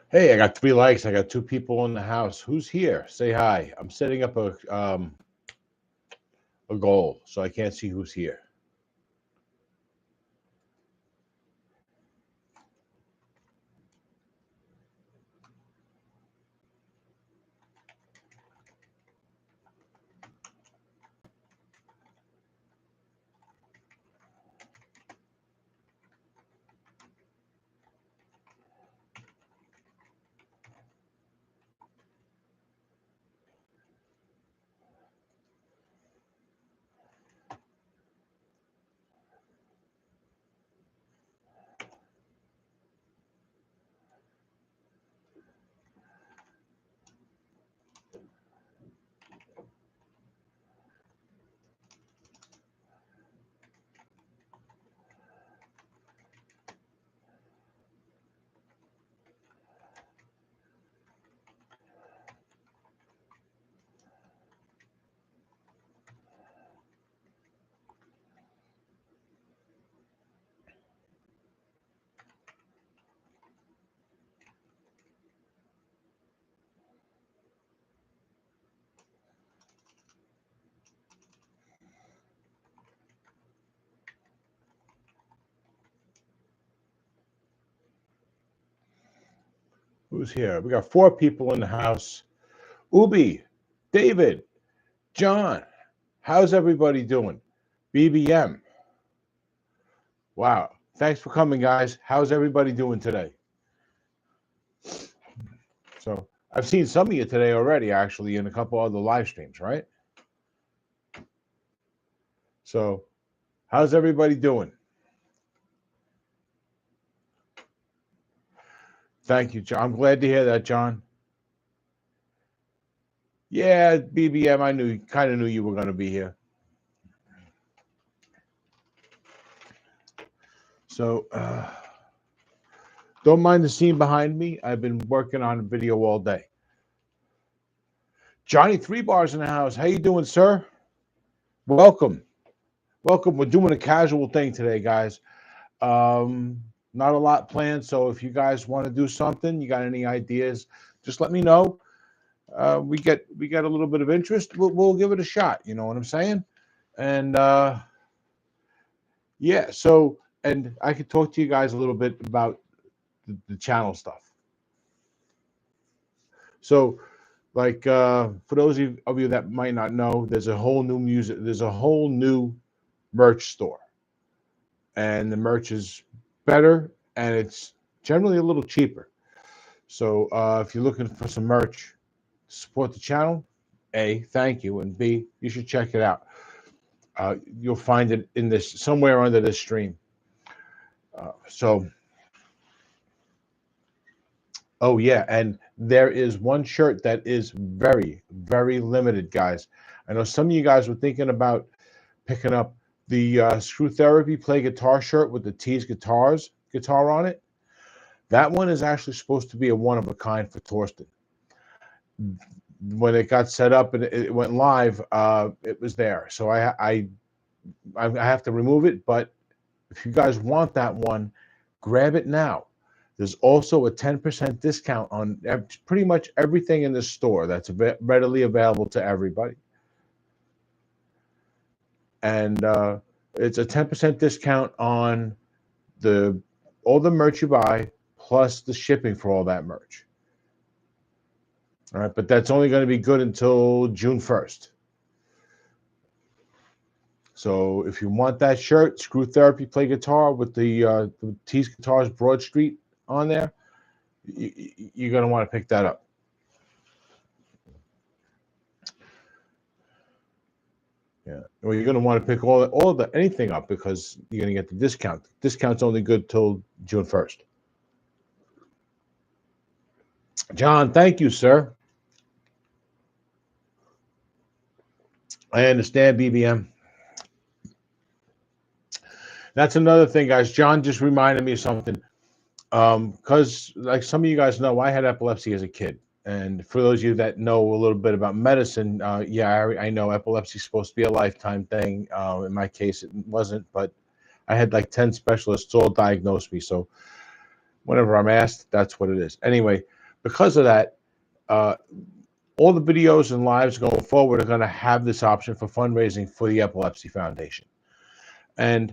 Hey, I got 3 likes. I got 2 people in the house. Who's here? Say hi. I'm setting up a goal, so I can't see who's here. Who's here? We got 4 people in the house. Ubi, David, John. How's everybody doing? BBM. Wow. Thanks for coming, guys. How's everybody doing today? So I've seen some of you today already, actually, in a couple other live streams, right? So how's everybody doing? Thank you, John. I'm glad to hear that, John. Yeah, BBM, I kind of knew you were going to be here. So don't mind the scene behind me. I've been working on a video all day. Johnny 3 Bars in the house. How you doing, sir? Welcome. Welcome. We're doing a casual thing today, guys. Not a lot planned, so if you guys want to do something, you got any ideas, just let me know. We get a little bit of interest, we'll give it a shot. You know what I'm saying? And yeah, so and I could talk to you guys a little bit about the channel stuff. So, like for those of you that might not know, there's a whole new merch store, and the merch is better and it's generally a little cheaper. So if you're looking for some merch to support the channel, A, thank you, and B, you should check it out. You'll find it in this somewhere under this stream. So, oh yeah, and there is one shirt that is very, very limited, guys. I know some of you guys were thinking about picking up the Screw Therapy Play Guitar shirt with the Tease guitar on it. That one is actually supposed to be a one of a kind for Torsten. When it got set up and it went live, it was there. So I have to remove it. But if you guys want that one, grab it now. There's also a 10% discount on pretty much everything in the store that's readily available to everybody. And it's a 10% discount on all the merch you buy, plus the shipping for all that merch. All right, but that's only going to be good until June 1st. So if you want that shirt, Screw Therapy Play Guitar with the Tease Guitars Broad Street on there, you're going to want to pick that up. Yeah, well, you're going to want to pick anything up because you're going to get the discount. Discount's only good till June 1st. John, thank you, sir. I understand, BBM. That's another thing, guys. John just reminded me of something. Because like some of you guys know, I had epilepsy as a kid. And for those of you that know a little bit about medicine, yeah, I know epilepsy is supposed to be a lifetime thing. In my case, it wasn't, but I had like 10 specialists all diagnose me. So whenever I'm asked, that's what it is. Anyway, because of that, all the videos and lives going forward are going to have this option for fundraising for the Epilepsy Foundation. And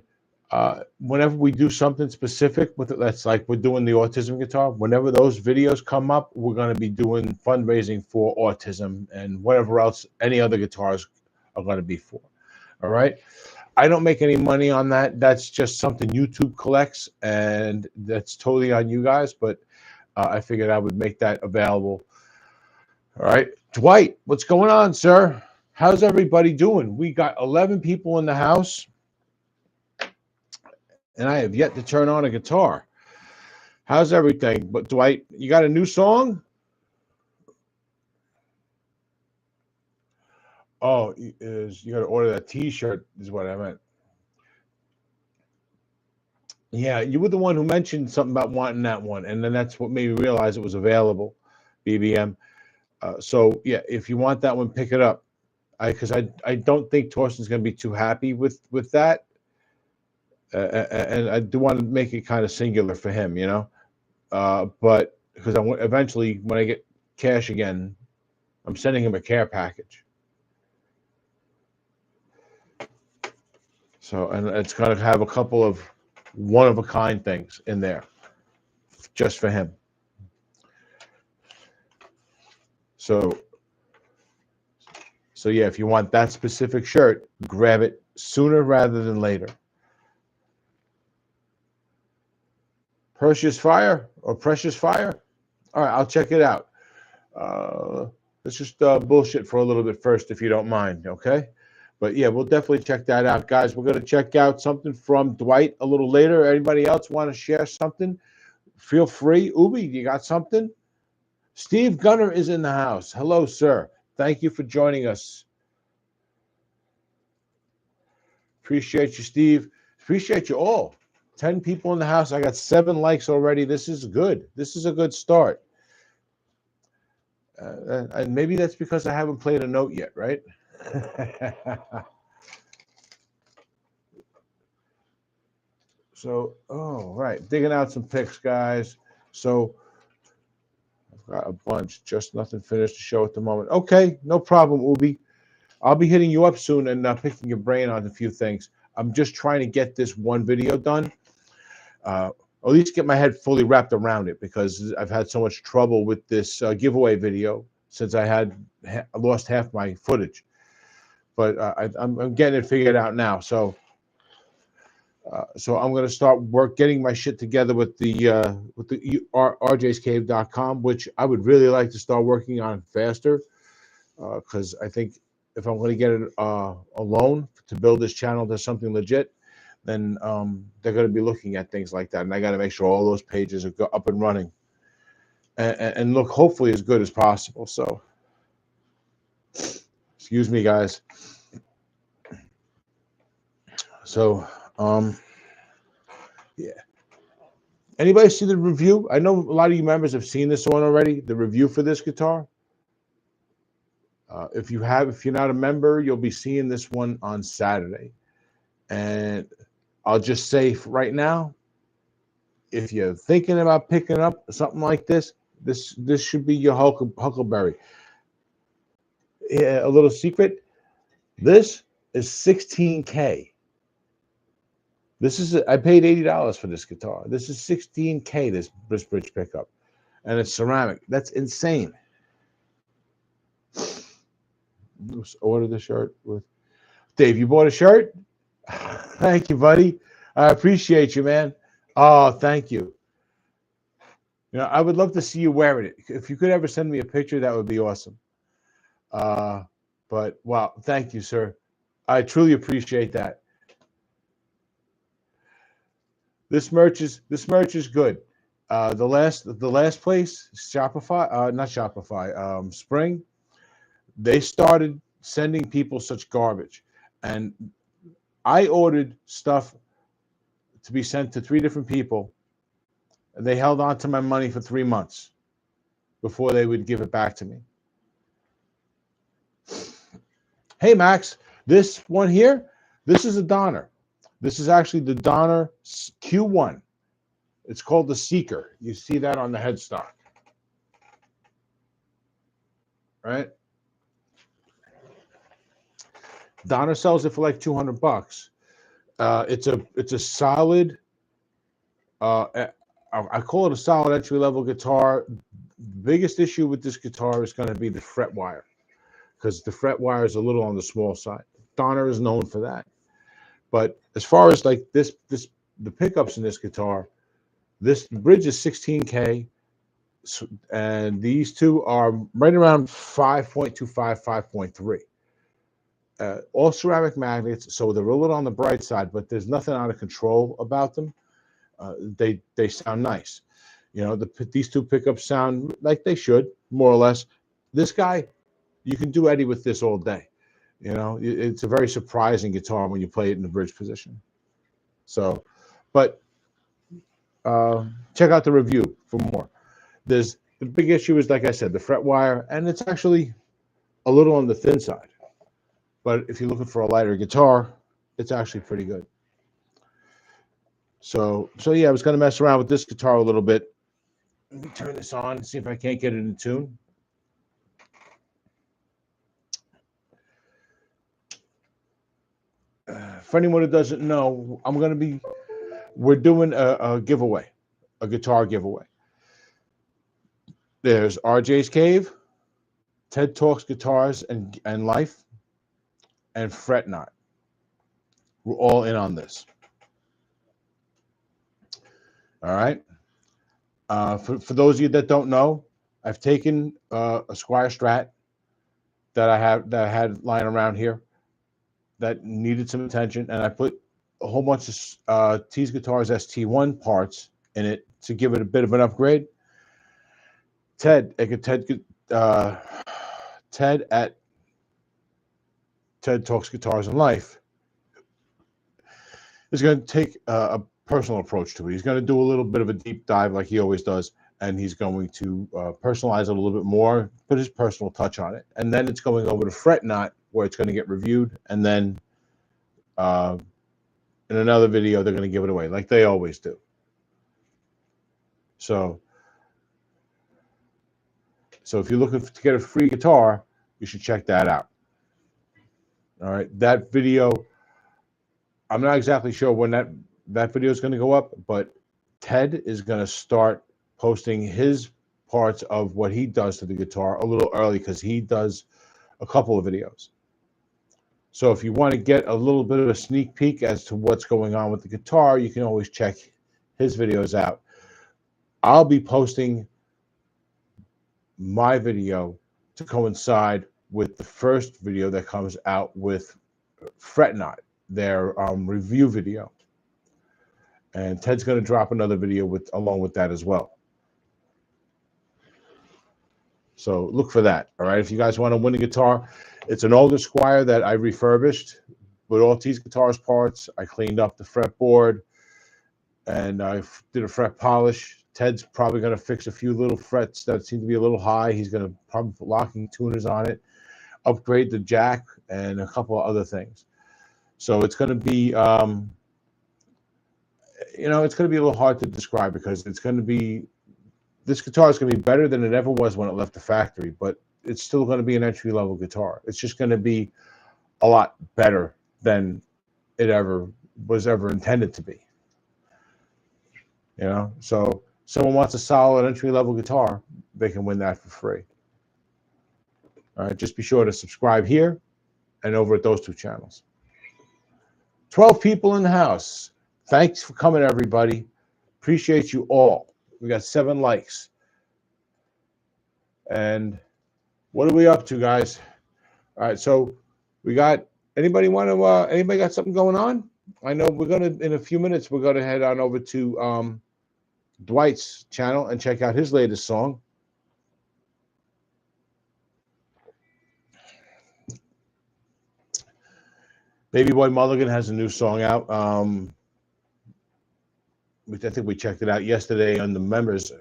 whenever we do something specific with it, that's like we're doing the autism guitar, whenever those videos come up, we're going to be doing fundraising for autism and whatever else any other guitars are going to be for. All right. I don't make any money on that. That's just something YouTube collects, and that's totally on you guys. But I figured I would make that available. All right. Dwight, what's going on, sir? How's everybody doing? We got 11 people in the house, and I have yet to turn on a guitar. How's everything? But Dwight, you got a new song? Oh, you got to order that T-shirt is what I meant. Yeah, you were the one who mentioned something about wanting that one, and then that's what made me realize it was available, BBM. So yeah, if you want that one, pick it up. Because I don't think Torsten's going to be too happy with that, and I do want to make it kind of singular for him, you know. But because eventually, when I get cash again, I'm sending him a care package. So, and it's going to have a couple of one-of-a-kind things in there, just for him. So yeah, if you want that specific shirt, grab it sooner rather than later. Precious Fire or Precious Fire? All right, I'll check it out. Let's just bullshit for a little bit first, if you don't mind, okay? But yeah, we'll definitely check that out, guys. We're going to check out something from Dwight a little later. Anybody else want to share something? Feel free. Ubi, you got something? Steve Gunner is in the house. Hello, sir. Thank you for joining us. Appreciate you, Steve. Appreciate you all. 10 people in the house. I got 7 likes already. This is good. This is a good start. And maybe that's because I haven't played a note yet, right? So, right. Digging out some picks, guys. So, I've got a bunch. Just nothing finished to show at the moment. Okay, no problem, Ubi. I'll be hitting you up soon and picking your brain on a few things. I'm just trying to get this one video done. At least get my head fully wrapped around it, because I've had so much trouble with this giveaway video since I lost half my footage. But I'm getting it figured out now. So I'm going to start getting my shit together with the rjscave.com, which I would really like to start working on faster, because I think if I'm going to get it a loan to build this channel to something legit, then they're going to be looking at things like that, and I got to make sure all those pages are up and running and look hopefully as good as possible. So, excuse me, guys. So, yeah. Anybody see the review? I know a lot of you members have seen this one already. The review for this guitar. If you're not a member, you'll be seeing this one on Saturday, and I'll just say right now, if you're thinking about picking up something like this should be your Huckleberry. Yeah, a little secret. This is $16K. I paid $80 for this guitar. This is $16K, this bridge pickup, and it's ceramic. That's insane. Order the shirt with Dave. You bought a shirt? Thank you, buddy. I appreciate you, man. Oh, thank you. You know, I would love to see you wearing it. If you could ever send me a picture, that would be awesome. But wow, thank you, sir. I truly appreciate that. This merch is good. The last place, Shopify, not Shopify, Spring, they started sending people such garbage, and I ordered stuff to be sent to 3 different people, and they held on to my money for 3 months before they would give it back to me. Hey, Max, this one here, this is a Donner. This is actually the Donner Q1. It's called the Seeker. You see that on the headstock. right? Donner sells it for like $200. It's a solid. Uh, I call it a solid entry level guitar. Biggest issue with this guitar is going to be the fret wire, because the fret wire is a little on the small side. Donner is known for that. But as far as like the pickups in this guitar, this bridge is 16K, and these two are right around 5.25, 5.3. All ceramic magnets, so they're a little on the bright side, but there's nothing out of control about them. They sound nice. You know, these two pickups sound like they should, more or less. This guy, you can do Eddie with this all day. You know, it's a very surprising guitar when you play it in the bridge position. So, but check out the review for more. There's the big issue is, like I said, the fret wire, and it's actually a little on the thin side. But if you're looking for a lighter guitar, it's actually pretty good. So yeah, I was going to mess around with this guitar a little bit. Let me turn this on and see if I can't get it in tune. For anyone who doesn't know, we're doing a giveaway, a guitar giveaway. There's RJ's Cave, Ted Talks Guitars and Life, and Fret Not. We're all in on this. All right. For those of you that don't know, I've taken a Squire Strat that I had lying around here that needed some attention, and I put a whole bunch of T's Guitars ST1 parts in it to give it a bit of an upgrade. Ted at Ted Talks Guitars and Life is going to take a personal approach to it. He's going to do a little bit of a deep dive like he always does, and he's going to personalize it a little bit more, put his personal touch on it, and then it's going over to Fret Not, where it's going to get reviewed, and then in another video they're going to give it away like they always do. So if you're looking to get a free guitar, you should check that out. All right, that video, I'm not exactly sure when that video is going to go up, but Ted is going to start posting his parts of what he does to the guitar a little early, because he does a couple of videos. So if you want to get a little bit of a sneak peek as to what's going on with the guitar, you can always check his videos out. I'll be posting my video to coincide with the first video that comes out with Fret Not, their review video. And Ted's going to drop another video along with that as well. So look for that. All right. If you guys want to win a guitar, it's an older Squire that I refurbished with all T's Guitars parts. I cleaned up the fretboard and I did a fret polish. Ted's probably going to fix a few little frets that seem to be a little high. He's going to probably put locking tuners on it, upgrade the jack, and a couple of other things. So it's going to be, it's going to be a little hard to describe, because it's going to be, this guitar is going to be better than it ever was when it left the factory, but it's still going to be an entry-level guitar. It's just going to be a lot better than it was ever intended to be. You know, so someone wants a solid entry-level guitar, they can win that for free. All right, just be sure to subscribe here and over at those two channels. 12 people in the house. Thanks for coming, everybody. Appreciate you all. We got 7 likes. And what are we up to, guys? All right, so we got, anybody got something going on? I know we're gonna, in a few minutes, we're gonna head on over to Dwight's channel and check out his latest song. Baby Boy Mulligan has a new song out. I think we checked it out yesterday on the members.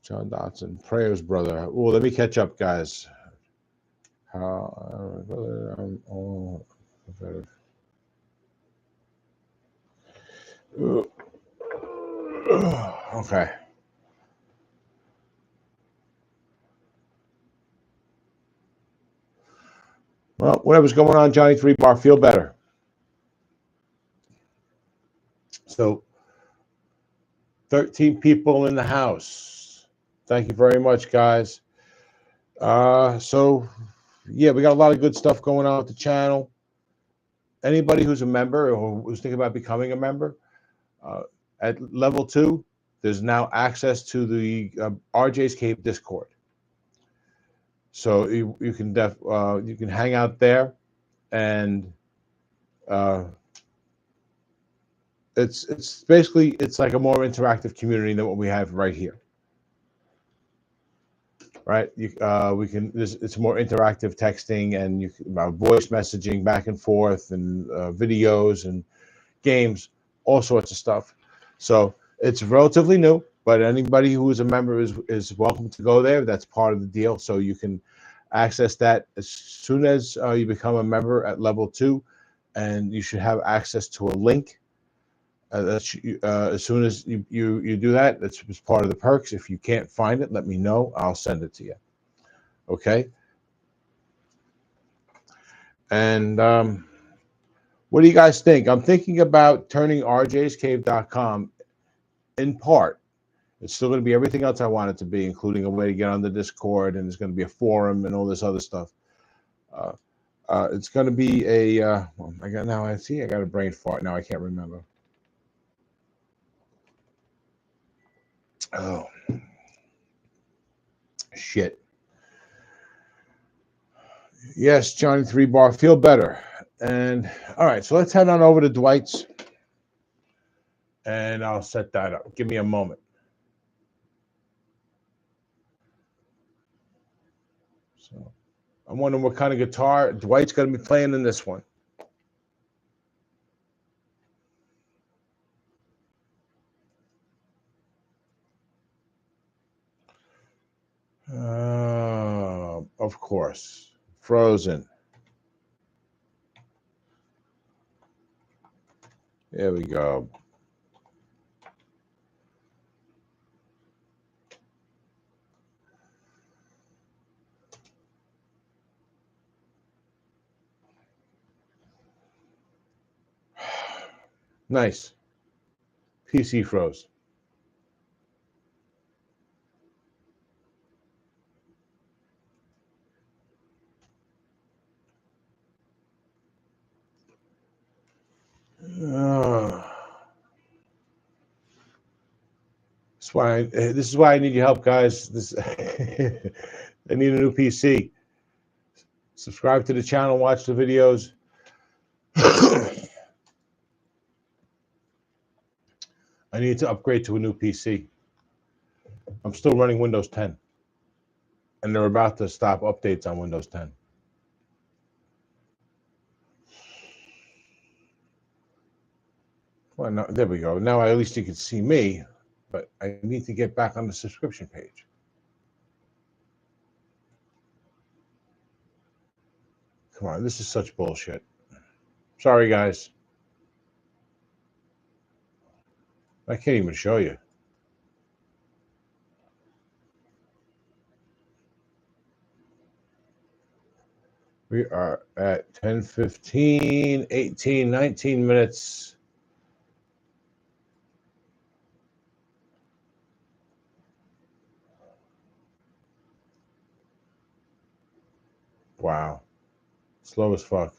John Dotson, prayers, brother. Oh, let me catch up, guys. Okay. Well, whatever's going on, Johnny 3 Bar, feel better. So 13 people in the house. Thank you very much, guys. So yeah, we got a lot of good stuff going on with the channel. Anybody who's a member or who's thinking about becoming a member, at level 2, there's now access to the RJ's Cave Discord. So you can hang out there, and it's basically it's like a more interactive community than what we have right here. Right? It's more interactive texting, and voice messaging back and forth, and videos and games, all sorts of stuff. So it's relatively new, but anybody who is a member is welcome to go there. That's part of the deal. So you can access that as soon as you become a member at level 2, and you should have access to a link. As soon as you do that, that's part of the perks. If you can't find it, let me know. I'll send it to you. Okay. And what do you guys think? I'm thinking about turning rjscave.com in part. It's still going to be everything else I want it to be, including a way to get on the Discord, and there's going to be a forum and all this other stuff. It's going to be a. I got a brain fart now. I can't remember. Oh, shit. Yes, Johnny 3 Bar, feel better. And all right, so let's head on over to Dwight's, and I'll set that up. Give me a moment. So I'm wondering what kind of guitar Dwight's going to be playing in this one. Of course, Frozen. There we go. Nice. PC froze. This is why I need your help, guys. I need a new PC. Subscribe to the channel, watch the videos. I need to upgrade to a new PC. I'm still running Windows 10, and they're about to stop updates on Windows 10. Well, no, there we go. Now at least you can see me, but I need to get back on the subscription page. Come on, this is such bullshit. Sorry, guys. I can't even show you. We are at 10:15, 18, 19 minutes. Wow. Slow as fuck.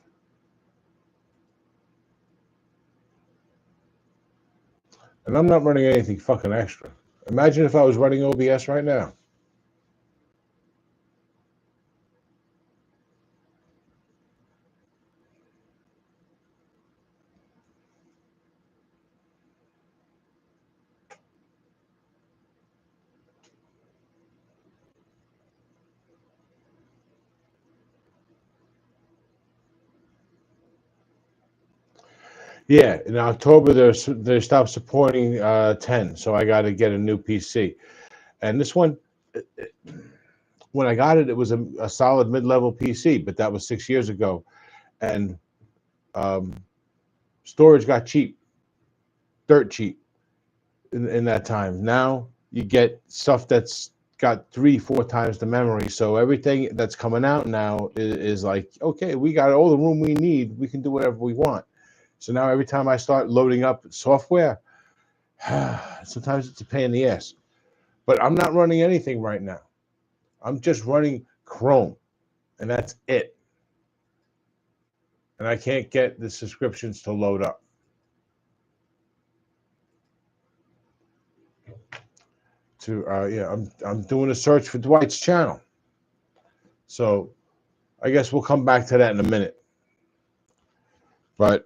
And I'm not running anything fucking extra. Imagine if I was running OBS right now. Yeah, in October they stopped supporting 10, so I got to get a new PC. And this one, when I got it, it was a solid mid-level PC, but that was 6 years ago, and storage got cheap, dirt cheap, in that time. Now you get stuff that's got 3-4 times the memory. So everything that's coming out now is like, okay, we got all the room we need. We can do whatever we want. So now every time I start loading up software, sometimes it's a pain in the ass. But I'm not running anything right now. I'm just running Chrome, and that's it. And I can't get the subscriptions to load up. Yeah, I'm doing a search for Dwight's channel. So I guess we'll come back to that in a minute. But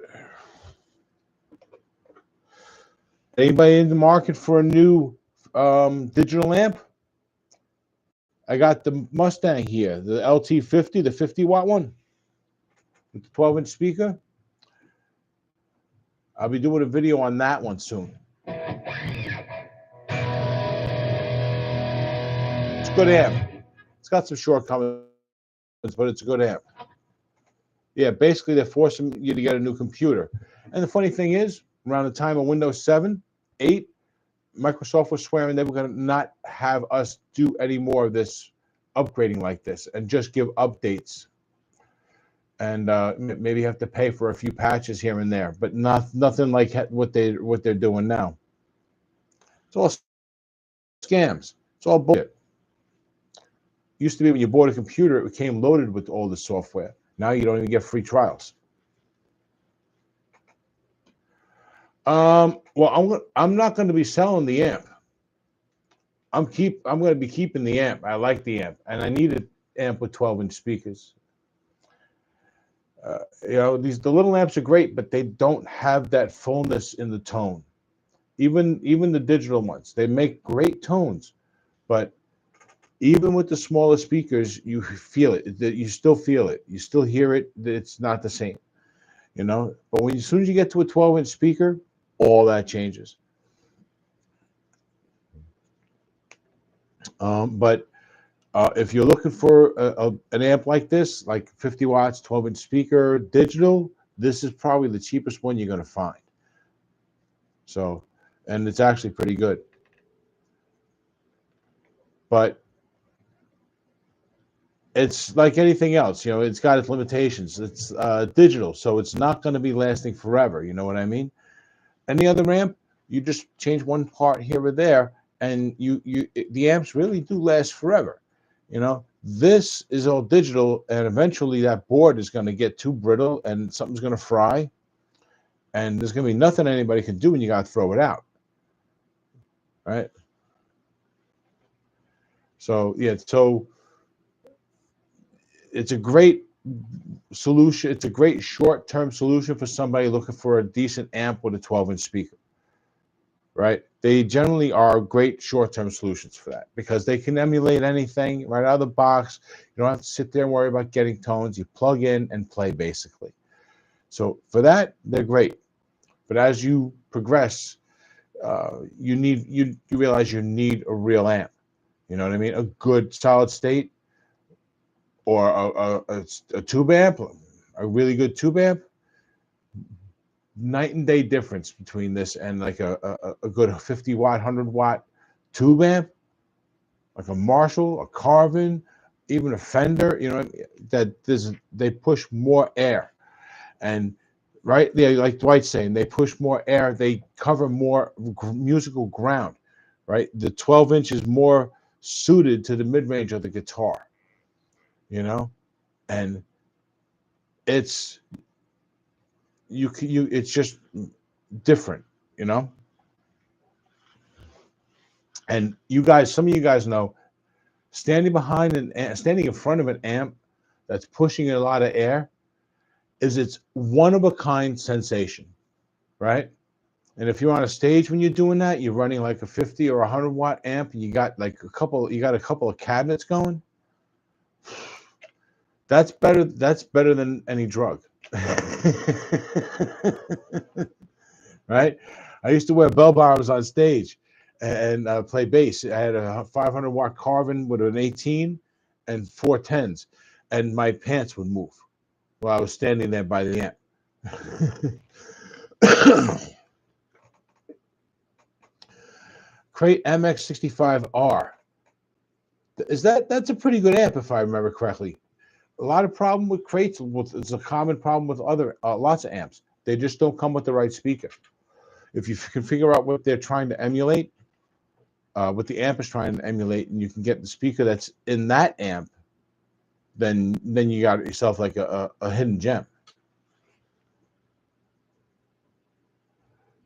anybody in the market for a new digital amp? I got the Mustang here, the LT50, the 50-watt one with the 12-inch speaker. I'll be doing a video on that one soon. It's a good amp. It's got some shortcomings, but it's a good amp. Yeah, basically they're forcing you to get a new computer. And the funny thing is, around the time of Windows 7, 8, Microsoft was swearing they were going to not have us do any more of this upgrading like this and just give updates. And maybe have to pay for a few patches here and there, but nothing like what they're doing now. It's all scams. It's all bullshit. Used to be when you bought a computer, it came loaded with all the software. Now you don't even get free trials. Well, I'm not going to be selling the amp. I'm going to be keeping the amp. I like the amp, and I need an amp with 12-inch speakers. The little amps are great, but they don't have that fullness in the tone. Even the digital ones, they make great tones, but even with the smaller speakers, you feel it. You still feel it. You still hear it. It's not the same, But as soon as you get to a 12-inch speaker, all that changes. But if you're looking for an amp like this, like 50 watts, 12-inch speaker, digital, this is probably the cheapest one you're going to find. So, and it's actually pretty good. But it's like anything else, it's got its limitations. It's digital, so it's not going to be lasting forever. You know what I mean? Any other amp, you just change one part here or there, and the amps really do last forever. This is all digital, and eventually that board is going to get too brittle, and something's going to fry, and there's going to be nothing anybody can do, and you got to throw it out, right? So yeah, it's a great solution. It's a great short-term solution for somebody looking for a decent amp with a 12-inch speaker, right? They generally are great short-term solutions for that because they can emulate anything right out of the box. You don't have to sit there and worry about getting tones. You plug in and play, basically. So for that, they're great. But as you progress, you realize you need a real amp. You know what I mean? A good solid state, or a tube amp, a really good tube amp. Night and day difference between this and like a good 50-watt, 100-watt tube amp, like a Marshall, a Carvin, even a Fender. They push more air, and right there, like Dwight's saying, they push more air. They cover more musical ground, right? The 12-inch is more suited to the mid-range of the guitar, and it's it's just different, and some of you guys know, standing in front of an amp that's pushing a lot of air is its one of a kind sensation, right? And if you're on a stage when you're doing that, you're running like a 50 or 100-watt amp, and you got a couple of cabinets going. That's better than any drug. Right? I used to wear bell bottoms on stage and play bass. I had a 500-watt Carvin with an 18 and 4 10s, and my pants would move while I was standing there by the amp. Crate MX65R. That's a pretty good amp if I remember correctly. A lot of problem with crates. It's a common problem with other lots of amps. They just don't come with the right speaker. If you can figure out what they're trying to emulate, what the amp is trying to emulate, and you can get the speaker that's in that amp, then you got yourself like a hidden gem.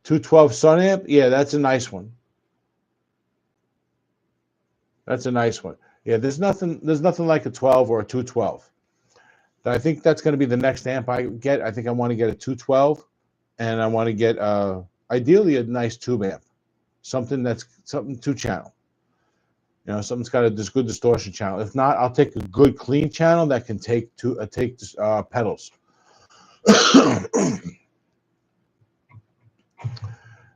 212 Sun amp, yeah, that's a nice one. That's a nice one. Yeah, there's nothing like a 12 or a 212. I think that's going to be the next amp I get. I think I want to get a 212, and I want to get ideally a nice tube amp, something 2-channel. You know, something's got a good distortion channel. If not, I'll take a good clean channel that can take pedals.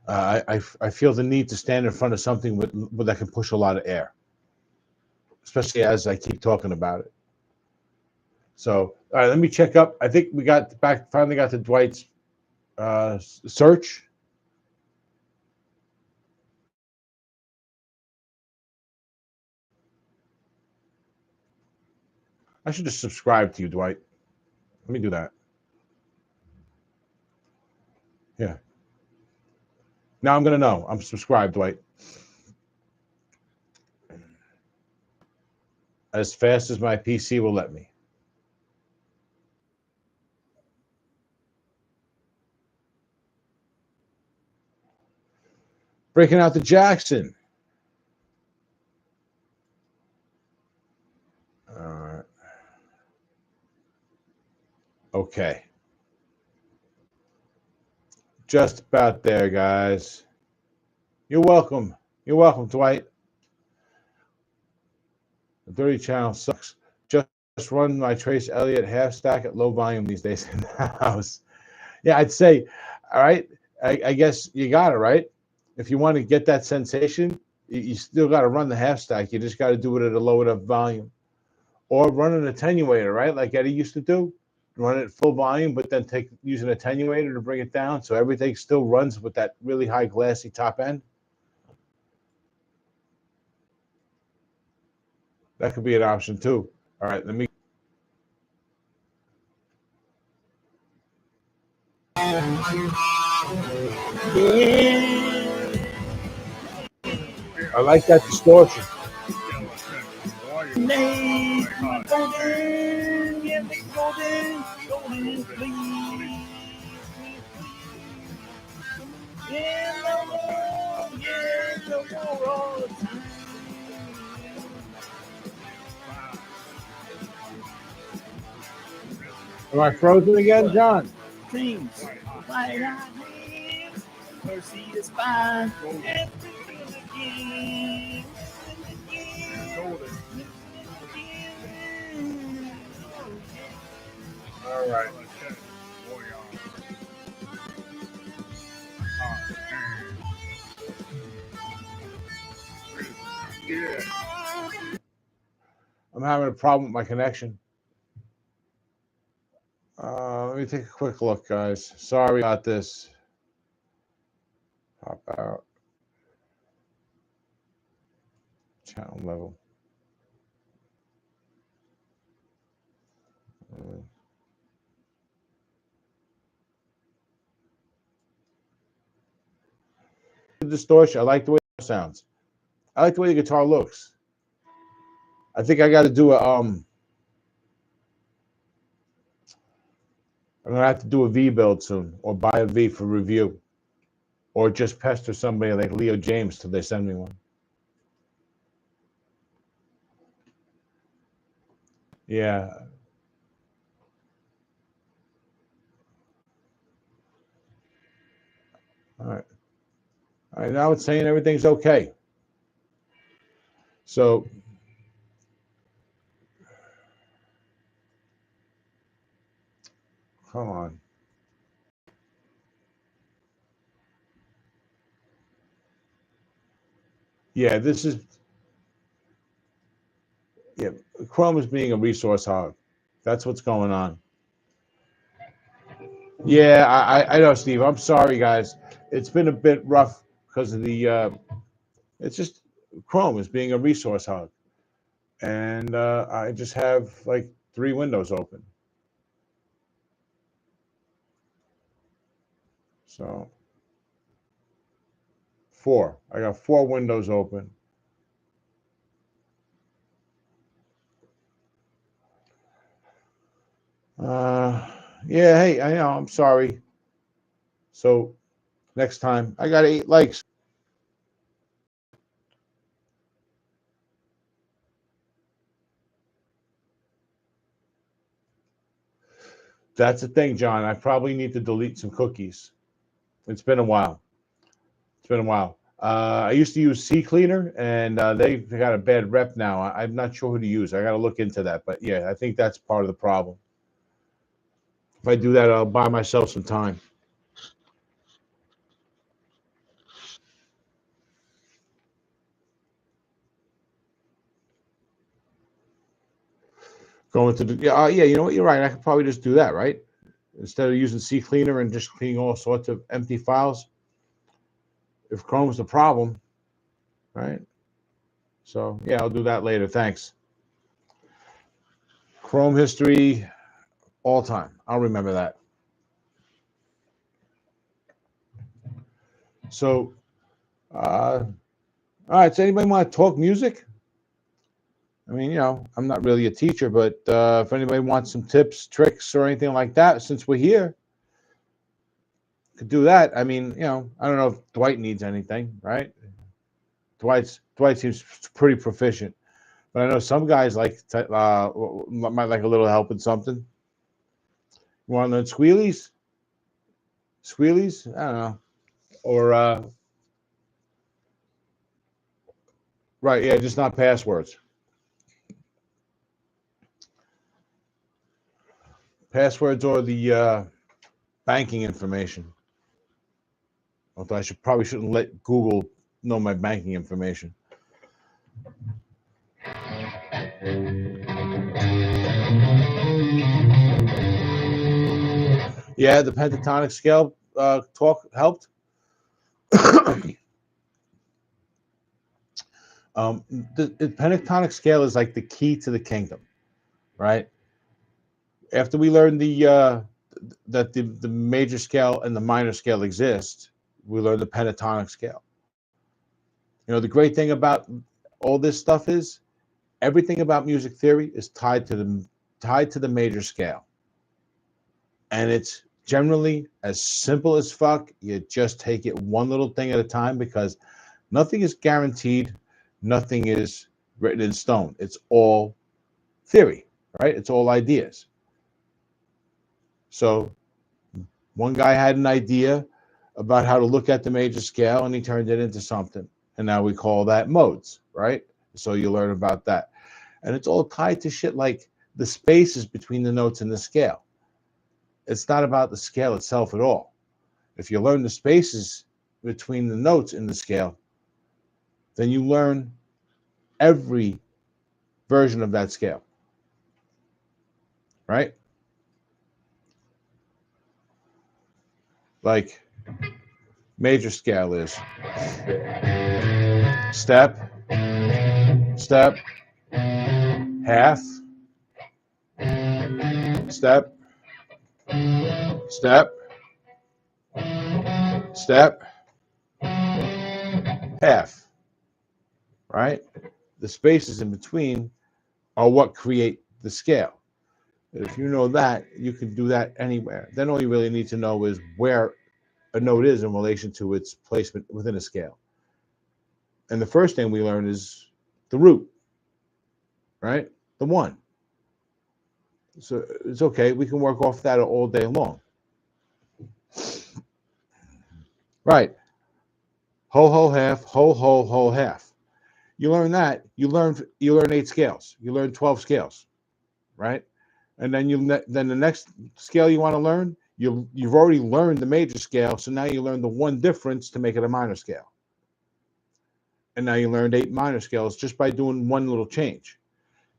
I feel the need to stand in front of something that can push a lot of air, especially as I keep talking about it. So, all right, let me check up. I think we finally got to Dwight's search. I should just subscribe to you, Dwight. Let me do that. Yeah. Now I'm going to know. I'm subscribed, Dwight. As fast as my PC will let me. Breaking out the Jackson. All right. Okay. Just about there, guys. You're welcome. You're welcome, Dwight. The 30 channel sucks. Just run my Trace Elliott half stack at low volume these days in the house. Yeah, I'd say, all right. I guess you got it, right? If you want to get that sensation, you still got to run the half stack. You just got to do it at a low enough volume. Or run an attenuator, right? Like Eddie used to do. Run it at full volume, but then use an attenuator to bring it down so everything still runs with that really high glassy top end. That could be an option too. All right, let me. I like that distortion. Am I frozen again, John? Dreams. Mercy is fine. All right. I'm having a problem with my connection. Let me take a quick look, guys. Sorry about this. Pop out. Channel level. Distortion. I like the way it sounds. I like the way the guitar looks. I think I got to do I'm gonna have to do a V build soon, or buy a V for review, or just pester somebody like Leo James till they send me one. Yeah. All right. All right. Now it's saying everything's okay. So. Come on. Yeah, this is. Yeah, Chrome is being a resource hog. That's what's going on. Yeah, I know, Steve. I'm sorry, guys. It's been a bit rough because of the. It's just Chrome is being a resource hog. And I just have like 3 windows open. So 4. I got 4 windows open. Yeah, hey, I know, I'm sorry. So next time, I got 8 likes. That's the thing, John. I probably need to delete some cookies. It's been a while. It's been a while. I used to use C Cleaner, and they've got a bad rep now. I'm not sure who to use. I got to look into that. But yeah, I think that's part of the problem. If I do that, I'll buy myself some time. Going to the yeah, you know what? You're right. I could probably just do that, right? Instead of using C Cleaner and just cleaning all sorts of empty files. If Chrome's the problem, right? So yeah, I'll do that later. Thanks. Chrome history, all time. I'll remember that. So, all right. So anybody want to talk music? I mean, I'm not really a teacher, but if anybody wants some tips, tricks, or anything like that, since we're here, could do that. I mean, I don't know if Dwight needs anything, right? Dwight seems pretty proficient, but I know some guys might like a little help in something. You want to learn squealies? Squealies? I don't know. Or right, yeah, just not passwords. Passwords or the banking information. Although I probably shouldn't let Google know my banking information. Yeah, the pentatonic scale talk helped. The pentatonic scale is like the key to the kingdom, right? After we learn that the major scale and the minor scale exist, we learn the pentatonic scale. The great thing about all this stuff is everything about music theory is tied to the major scale, and it's generally as simple as fuck. You just take it one little thing at a time because nothing is guaranteed, nothing is written in stone. It's all theory, right? It's all ideas. So one guy had an idea about how to look at the major scale and he turned it into something. And now we call that modes, right? So you learn about that. And it's all tied to shit like the spaces between the notes and the scale. It's not about the scale itself at all. If you learn the spaces between the notes in the scale, then you learn every version of that scale, right? Like major scale is step, step, half, step, step, step, half, right? The spaces in between are what create the scale. If you know that, you can do that anywhere. Then all you really need to know is where a note is in relation to its placement within a scale. And the first thing we learn is the root, right? The one. So it's okay. We can work off that all day long. Right. Whole, half, whole, half. You learn that. You learn 8 scales. You learn 12 scales, right? And then then the next scale you want to learn, you've already learned the major scale, so now you learn the one difference to make it a minor scale. And now you learned 8 minor scales just by doing one little change.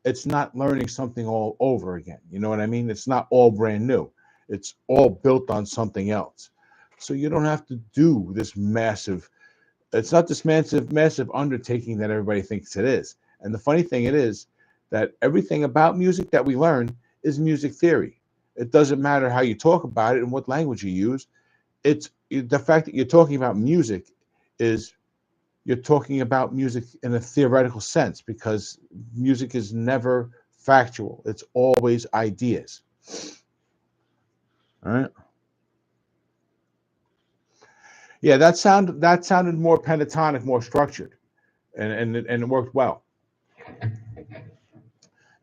It's not learning something all over again. You know what I mean? It's not all brand new. It's all built on something else. So you don't have to do this massive. It's not this massive undertaking that everybody thinks it is. And the funny thing it is that everything about music that we learn is music theory. It doesn't matter how you talk about it and what language you use. It's the fact that you're talking about music is you're talking about music in a theoretical sense because music is never factual. It's always ideas. All right. Yeah, that sounded more pentatonic, more structured, and it worked well.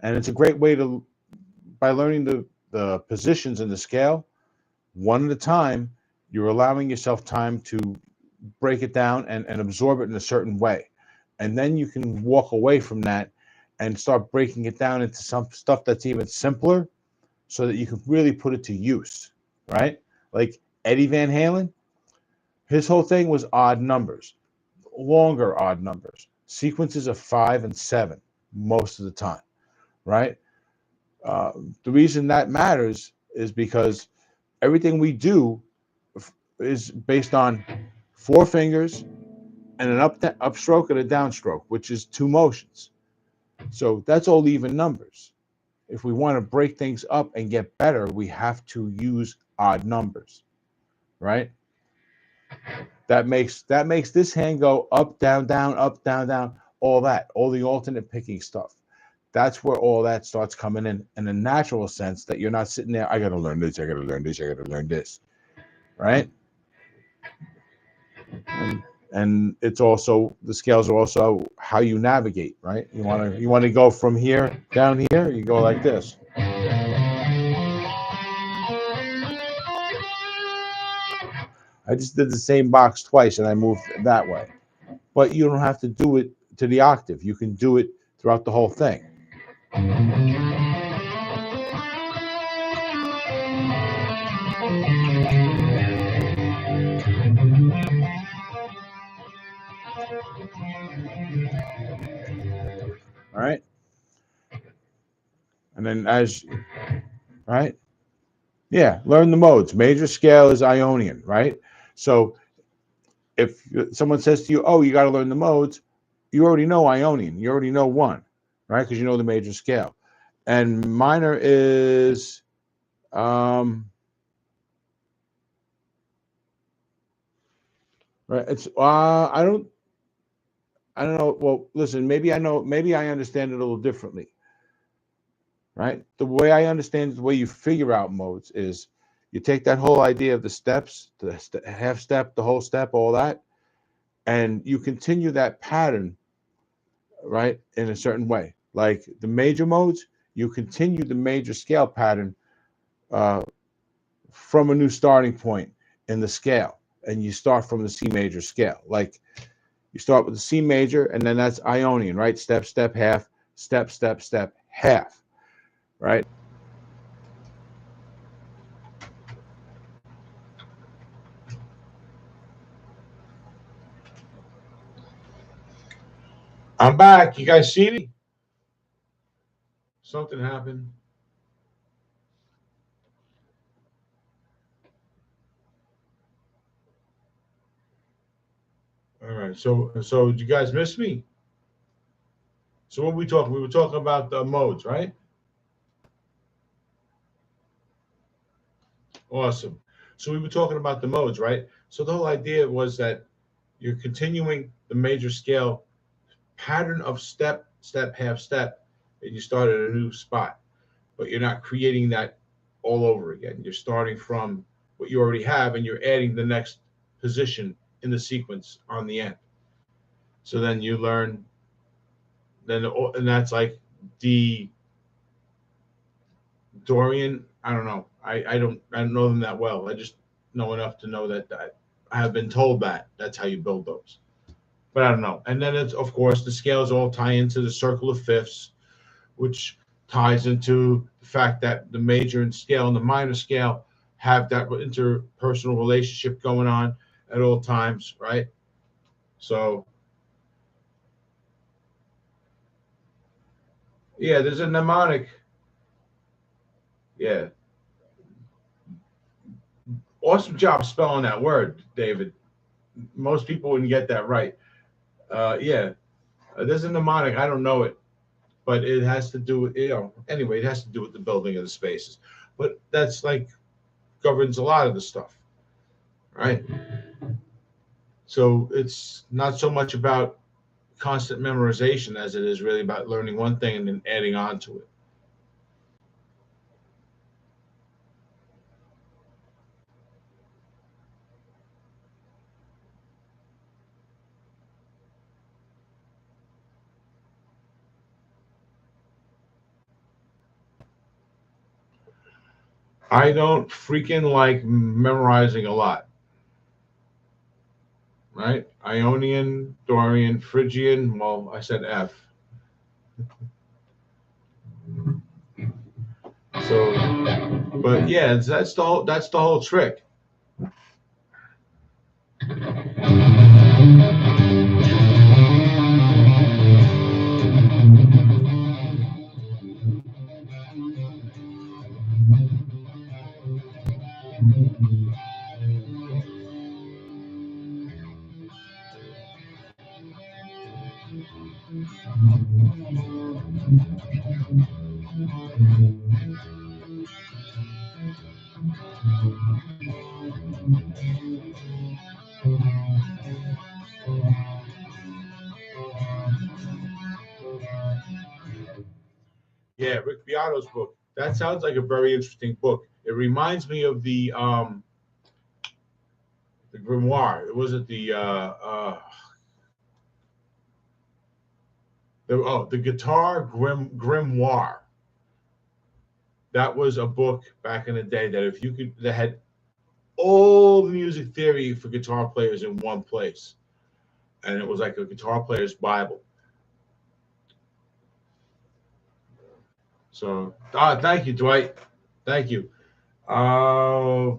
And it's a great way to by learning the positions in the scale one at a time. You're allowing yourself time to break it down and absorb it in a certain way, and then you can walk away from that and start breaking it down into some stuff that's even simpler, so that you can really put it to use. Right? Like Eddie Van Halen, his whole thing was odd numbers, longer odd numbers, sequences of 5 and 7 most of the time, right? Uh, the reason that matters is because everything we do is based on 4 fingers and an upstroke and a downstroke, which is 2 motions. So that's all even numbers. If we want to break things up and get better, we have to use odd numbers, right? That makes this hand go up, down, down, all that, all the alternate picking stuff. That's where all that starts coming in a natural sense that you're not sitting there, I got to learn this, I got to learn this, I got to learn this, right? And it's also the scales are also how you navigate, right? You want to go from here down here, you go like this. I just did the same box twice and I moved that way. But you don't have to do it to the octave. You can do it throughout the whole thing. All right. And then right? Yeah, learn the modes. Major scale is Ionian, right? So if someone says to you, oh, you got to learn the modes, you already know Ionian. You already know one, right? Because you know the major scale. And minor is right. It's I don't know. Well, listen, maybe I know, maybe I understand it a little differently, right? The way I understand it, the way you figure out modes is you take that whole idea of the steps, the half step, the whole step, all that, and you continue that pattern, right, in a certain way. Like the major modes, you continue the major scale pattern uh, from a new starting point in the scale, and you start from the C major scale. Like you start with the C major, and then that's Ionian, right? Step, step, half, step, step, step, half, right? I'm back. You guys see me? Something happened. All right. So did you guys miss me? So what were we talking? We were talking about the modes, right? Awesome. So we were talking about the modes, right? So the whole idea was that you're continuing the major scale pattern of step, step, half step, and you start at a new spot, but you're not creating that all over again. You're starting from what you already have, and you're adding the next position in the sequence on the end. So then you learn, and that's like D Dorian. I don't know. I don't know them that well. I just know enough to know that I have been told that that's how you build those. But I don't know. And then it's of course the scales all tie into the circle of fifths, which ties into the fact that the major and scale and the minor scale have that interpersonal relationship going on at all times, right? So yeah, there's a mnemonic. Yeah, awesome job spelling that word, David. Most people wouldn't get that right. Yeah, there's a mnemonic. I don't know it, but it has to do with, anyway, it has to do with the building of the spaces. But that's like governs a lot of the stuff, right? So it's not so much about constant memorization as it is really about learning one thing and then adding on to it. I don't freaking like memorizing a lot, right? Ionian, Dorian, Phrygian. Well, I said F. So, but yeah, that's the whole trick. Yeah, Rick Beato's book. That sounds like a very interesting book. It reminds me of the grimoire. Was it the guitar grimoire? That was a book back in the day that if you could that had all the music theory for guitar players in one place, and it was like a guitar player's Bible. So, thank you, Dwight. Thank you. Uh,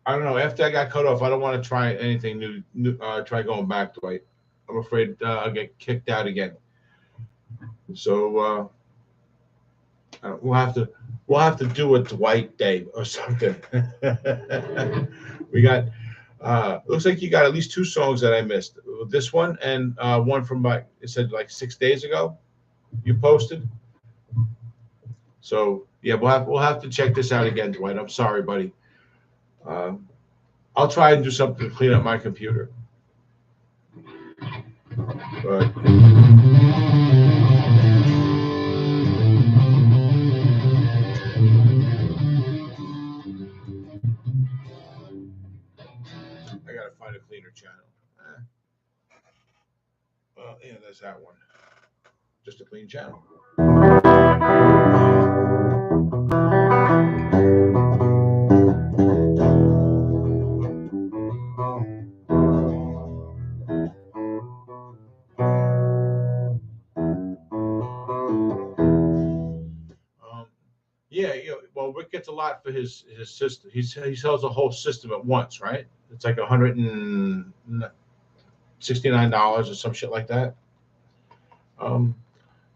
I don't know. After I got cut off, I don't want to try anything new. Try going back, Dwight. I'm afraid I'll get kicked out again. So we'll have to do a Dwight day or something. We got. Looks like you got at least two songs that I missed. This one and one from it said like 6 days ago. You posted. So yeah, we'll have to check this out again, Dwight. I'm sorry, buddy. Um, I'll try and do something to clean up my computer. But I gotta find a cleaner channel. Well, yeah, there's that one. Just a clean channel. Yeah, well, Rick gets a lot for his system. He sells a whole system at once, right? It's like $169 or some shit like that. Um,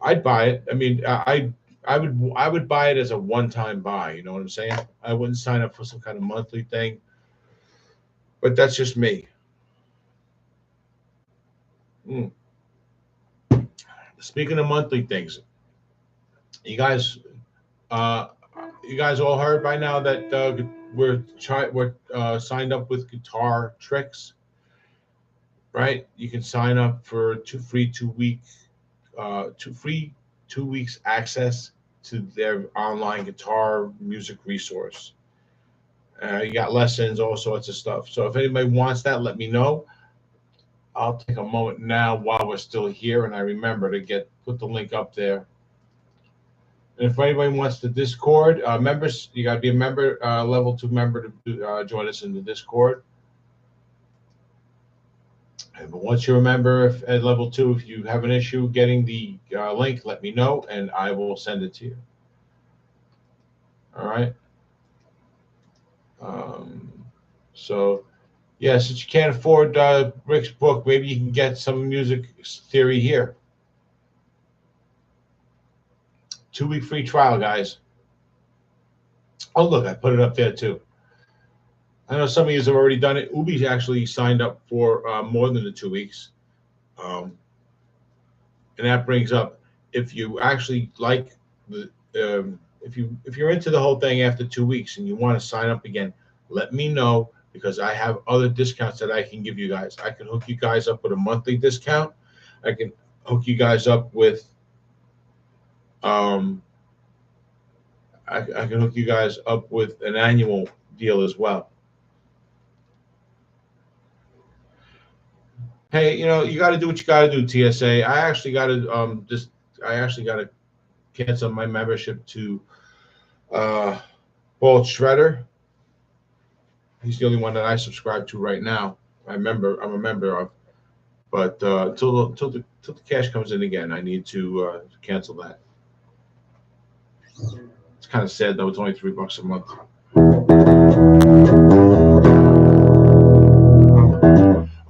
I'd buy it. I mean, I would buy it as a one-time buy. You know what I'm saying? I wouldn't sign up for some kind of monthly thing. But that's just me. Mm. Speaking of monthly things, you guys, uh, you guys all heard by now that we're signed up with Guitar Tricks, right? You can sign up for two free 2 weeks access to their online guitar music resource. You got lessons, all sorts of stuff. So if anybody wants that, let me know. I'll take a moment now while we're still here, and I remember to put the link up there. And if anybody wants the Discord, members, you got to be a member, level 2 member to join us in the Discord. But once you're a member at level 2, if you have an issue getting the link, let me know, and I will send it to you. All right. So, yeah, since you can't afford Rick's book, maybe you can get some music theory here. 2-week free trial, guys. Oh, look, I put it up there too. I know some of you have already done it. Ubi's actually signed up for more than the 2 weeks. And that brings up, if you actually like the if you're into the whole thing after 2 weeks and you want to sign up again, let me know because I have other discounts that I can give you guys. I can hook you guys up with a monthly discount. I can hook you guys up with um I can hook you guys up with an annual deal as well. Hey, you got to do what you got to do, TSA. I actually got to cancel my membership to uh Paul Shredder. He's the only one that I subscribe to right now. I'm a member of, but till the cash comes in again, I need to cancel that. It's kind of sad though. It's only $3 a month.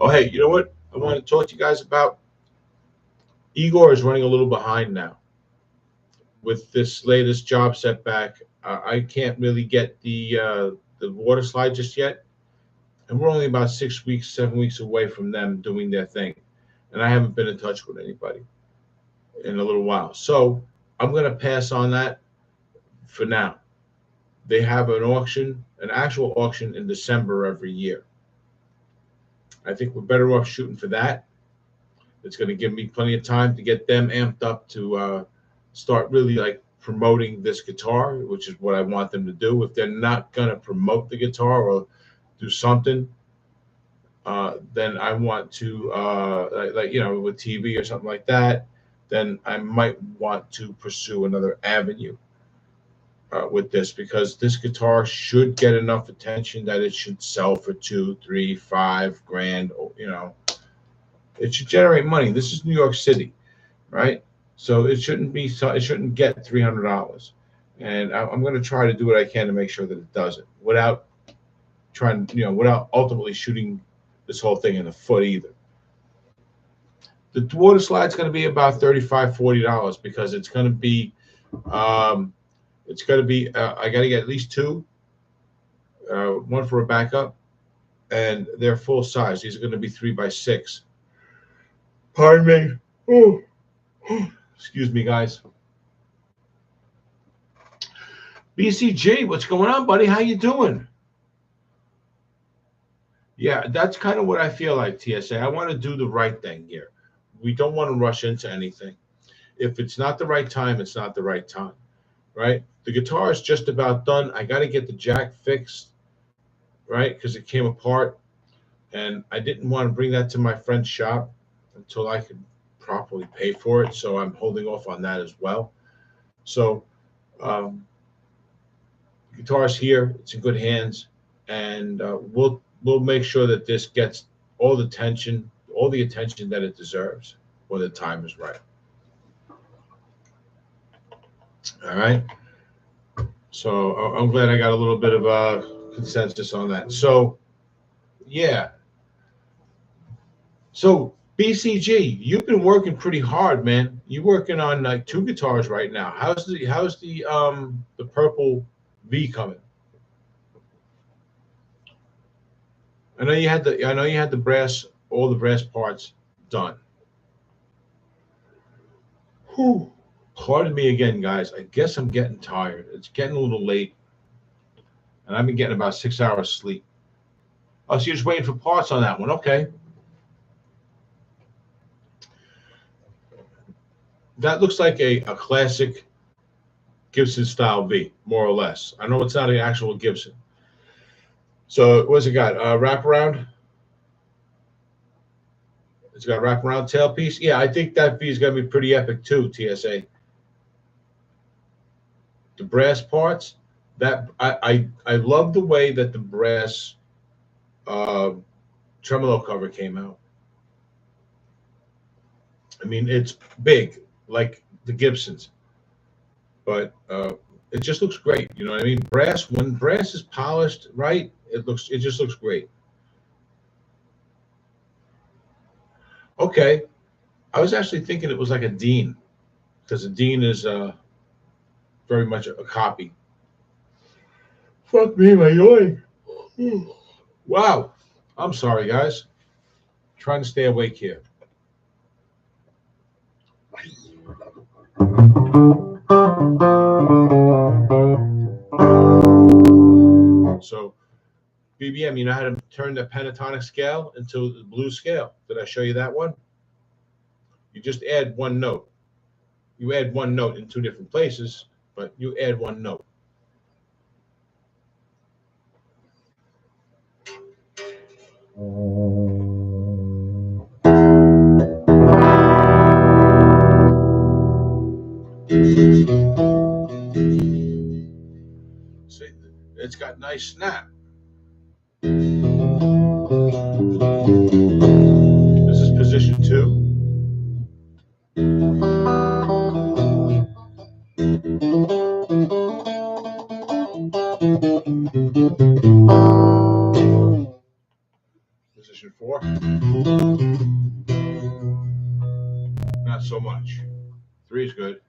Oh, hey, you know what? I want to talk to you guys about. Igor is running a little behind now with this latest job setback. I can't really get the water slide just yet, and we're only about 6 weeks, 7 weeks away from them doing their thing, and I haven't been in touch with anybody in a little while. So I'm going to pass on that for now. They have an actual auction in December every year. I think we're better off shooting for that. It's going to give me plenty of time to get them amped up to start really like promoting this guitar, which is what I want them to do. If they're not going to promote the guitar or do something, then I want to with TV or something like that. Then I might want to pursue another avenue with this because this guitar should get enough attention that it should sell for 2, 3, 5 grand. It should generate money. This is New York City, right? So it shouldn't be. It shouldn't get $300. And I'm going to try to do what I can to make sure that it doesn't, without without ultimately shooting this whole thing in the foot either. The water slide's going to be about $35, $40 because it's going to be. I got to get at least two, one for a backup, and they're full size. These are going to be 3x6. Pardon me. Oh. Excuse me, guys. BCG, what's going on, buddy? How you doing? Yeah, that's kind of what I feel like, TSA. I want to do the right thing here. We don't want to rush into anything. If it's not the right time, it's not the right time, right? The guitar is just about done. I got to get the jack fixed, right, because it came apart, and I didn't want to bring that to my friend's shop until I could properly pay for it, so I'm holding off on that as well. So guitar's here, it's in good hands, and we'll make sure that this gets all the attention that it deserves when the time is right. All right. So I'm glad I got a little bit of a consensus on that. So yeah. So BCG, you've been working pretty hard, man. You're working on like 2 guitars right now. How's the purple V coming? I know you had the brass, all the brass parts done. Whew. Pardon me again, guys. I guess I'm getting tired. It's getting a little late, and I've been getting about 6 hours sleep. Oh, so you're just waiting for parts on that one? Okay. That looks like a classic Gibson style V, more or less. I know it's not an actual Gibson. So what's it got? Wraparound? It's got a wraparound tailpiece. Yeah, I think that V is going to be pretty epic too, TSA. The brass parts, that I love the way that the brass tremolo cover came out. I mean, it's big, like the Gibsons, but it just looks great. You know what I mean? When brass is polished right, it just looks great. Okay, I was actually thinking it was like a Dean, because a Dean is very much a copy. Fuck me, my yawning. Wow, I'm sorry, guys. Trying to stay awake here. So BBM, you know how to turn the pentatonic scale into the blues scale? Did I show you that one? You just add one note. You add one note in two different places, but you add one note. See, it's got nice snap. This is position 2. Position 4. Not so much. 3 is good.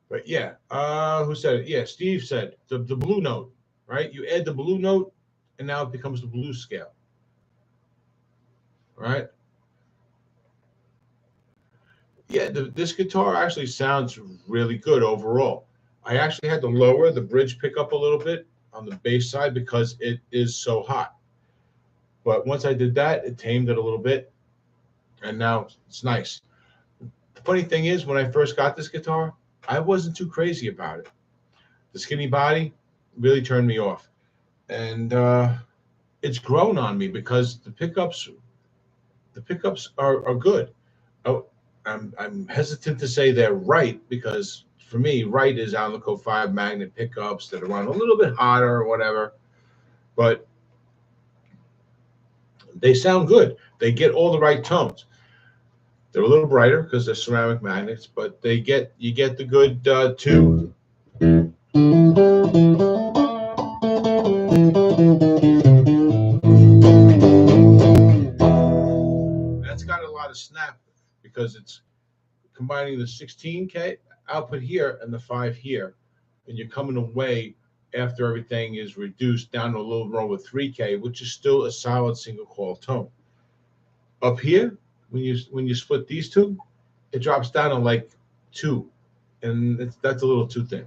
But yeah, who said it? Yeah, Steve said the blue note, right? You add the blue note, and now it becomes the blues scale, right? Yeah, this guitar actually sounds really good overall. I actually had to lower the bridge pickup a little bit on the bass side because it is so hot. But once I did that, it tamed it a little bit, and now it's nice. The funny thing is, when I first got this guitar, I wasn't too crazy about it. The skinny body really turned me off, and it's grown on me because the pickups are good. Oh, I'm hesitant to say they're right because for me, right is Alnico 5 magnet pickups that run a little bit hotter or whatever, but they sound good. They get all the right tones. They're a little brighter because they're ceramic magnets, but you get the good 2. That's got a lot of snap because it's combining the 16K output here and the 5 here, and you're coming away after everything is reduced down to a little lower 3K, which is still a solid single coil tone. Up here, when you split these two, it drops down to like 2, and that's a little too thin.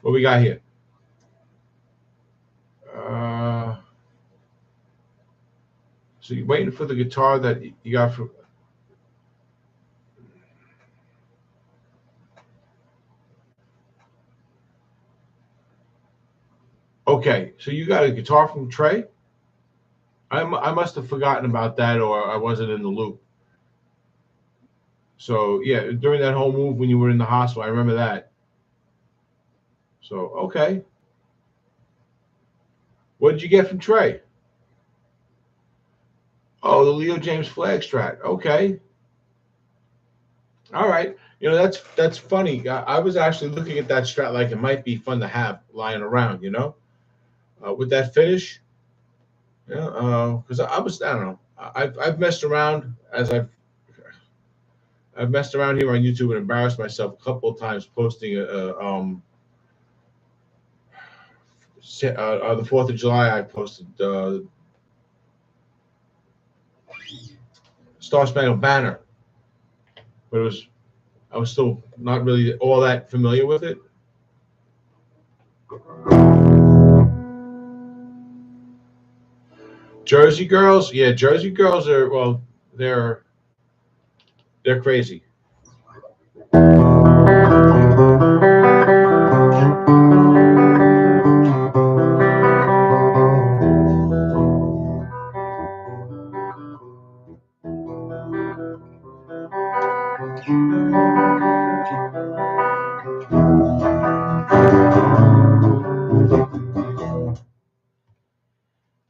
What we got here? So you're waiting for the guitar that you got from. Okay, so you got a guitar from Trey? I must have forgotten about that, or I wasn't in the loop. So yeah, during that whole move when you were in the hospital, I remember that. So okay, what did you get from Trey? Oh, the Leo James flag strat. Okay, all right. You know that's funny. I was actually looking at that strat like it might be fun to have lying around. You know, with that finish. Yeah, because I don't know. I've messed around as I've messed around here on YouTube and embarrassed myself a couple of times posting the 4th of July. I posted Star Spangled Banner, but I was still not really all that familiar with it. Jersey Girls, yeah, Jersey Girls are they're crazy.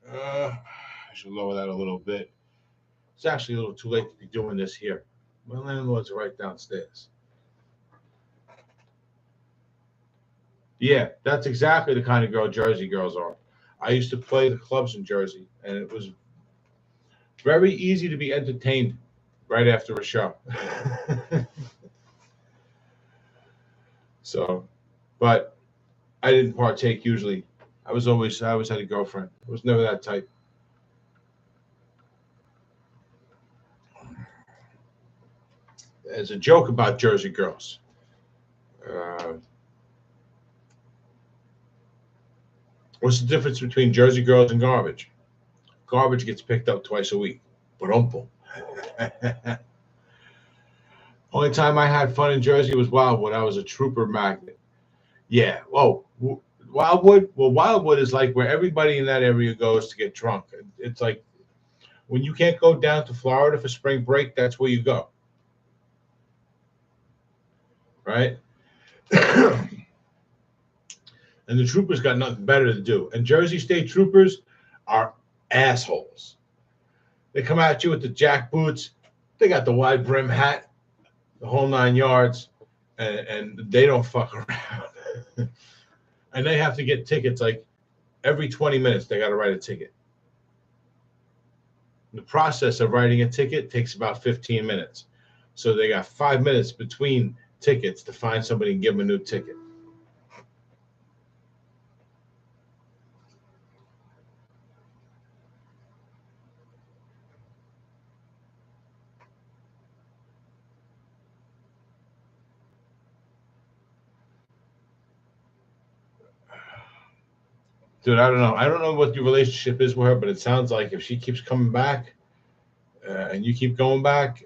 I should lower that a little bit. It's actually a little too late to be doing this here. My landlord's right downstairs. Yeah, that's exactly the kind of girl Jersey Girls are. I used to play the clubs in Jersey, and it was very easy to be entertained right after a show. So, but I didn't partake usually. I always had a girlfriend. I was never that type. as a joke about Jersey girls. What's the difference between Jersey girls and garbage? Garbage gets picked up twice a week. Ba-dum-bum. Only time I had fun in Jersey was Wildwood. I was a trooper magnet. Yeah. Oh, Wildwood. Well, Wildwood is like where everybody in that area goes to get drunk. It's like when you can't go down to Florida for spring break, that's where you go. Right? And the troopers got nothing better to do. And Jersey State troopers are assholes. They come at you with the jack boots. They got the wide brim hat, the whole 9 yards, and they don't fuck around. And they have to get tickets like every 20 minutes. They got to write a ticket. The process of writing a ticket takes about 15 minutes. So they got 5 minutes between tickets to find somebody and give them a new ticket. Dude, I don't know. I don't know what your relationship is with her, but it sounds like if she keeps coming back and you keep going back,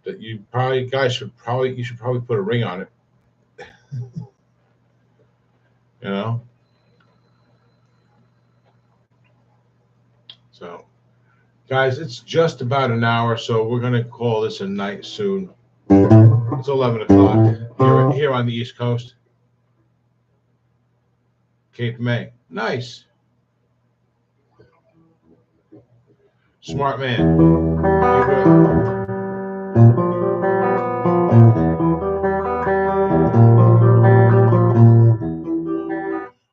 that you should probably put a ring on it. You know? So, guys, it's just about an hour, so we're going to call this a night soon. It's 11 o'clock here on the East Coast. Caveman. Nice. Smart man.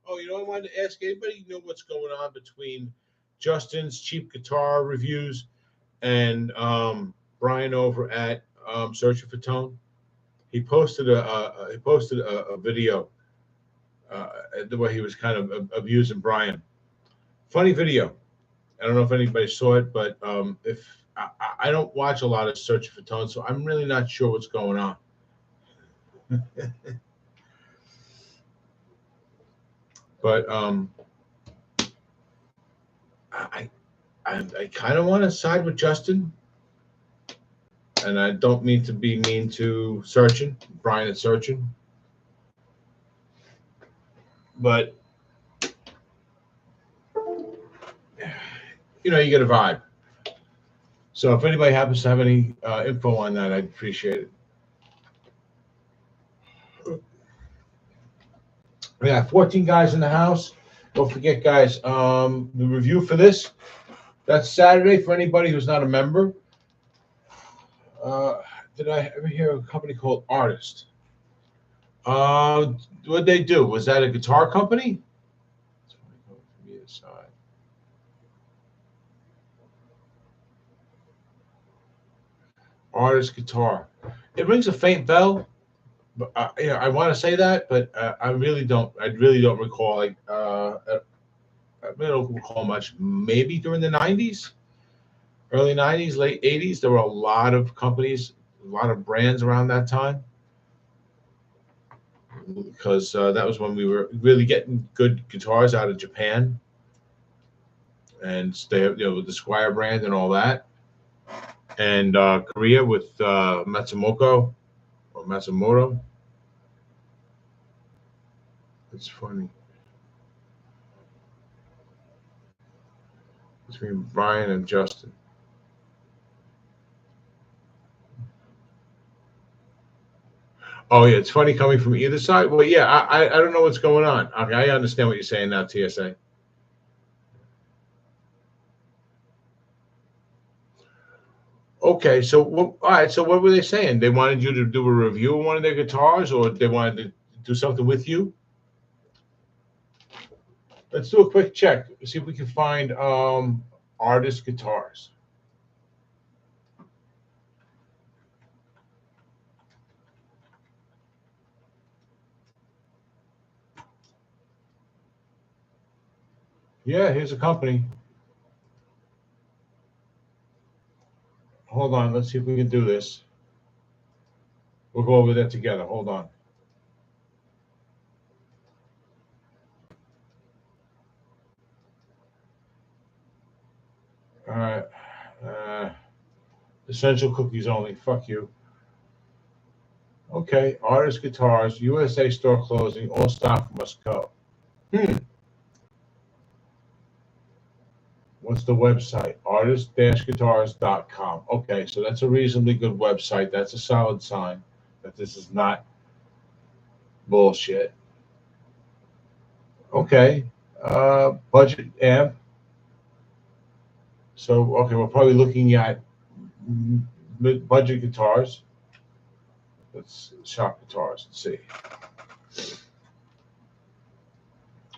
Oh, you know, I wanted to ask anybody know what's going on between Justin's cheap guitar reviews and Brian over at Searching for Tone. He posted a video the way he was kind of abusing Brian. Funny video. I don't know if anybody saw it, but if I don't watch a lot of Searching for Tone, so I'm really not sure what's going on. But I kind of want to side with Justin, and I don't mean to be mean to Brian and Searching, but you know, you get a vibe. So if anybody happens to have any info on that, I'd appreciate it. We got 14 guys in the house. Don't forget, guys, the review for this, that's Saturday for anybody who's not a member. Did I ever hear of a company called Artist? What'd they do? Was that a guitar company? Artist guitar. It rings a faint bell. But I want to say that, but I really don't. I really don't recall. I really don't recall much. Maybe during the '90s, early '90s, late '80s, there were a lot of companies, a lot of brands around that time. Because that was when we were really getting good guitars out of Japan, and with the Squire brand and all that, and Korea with Matsumoto. It's funny. Between Brian and Justin. Oh yeah, it's funny coming from either side. Well, yeah, I don't know what's going on. Okay, I understand what you're saying now, TSA. Okay, so all right. So what were they saying? They wanted you to do a review of one of their guitars, or they wanted to do something with you? Let's do a quick check. See if we can find Artist guitars. Yeah, here's a company. Hold on, let's see if we can do this. We'll go over that together. Hold on. All right. Essential cookies only. Fuck you. Okay. Artist guitars. USA store closing. All stock must go. What's the website? Artist-guitars.com. Okay, so that's a reasonably good website. That's a solid sign that this is not bullshit. Okay. Budget amp. So, okay, we're probably looking at budget guitars. Let's shop guitars. Let's see.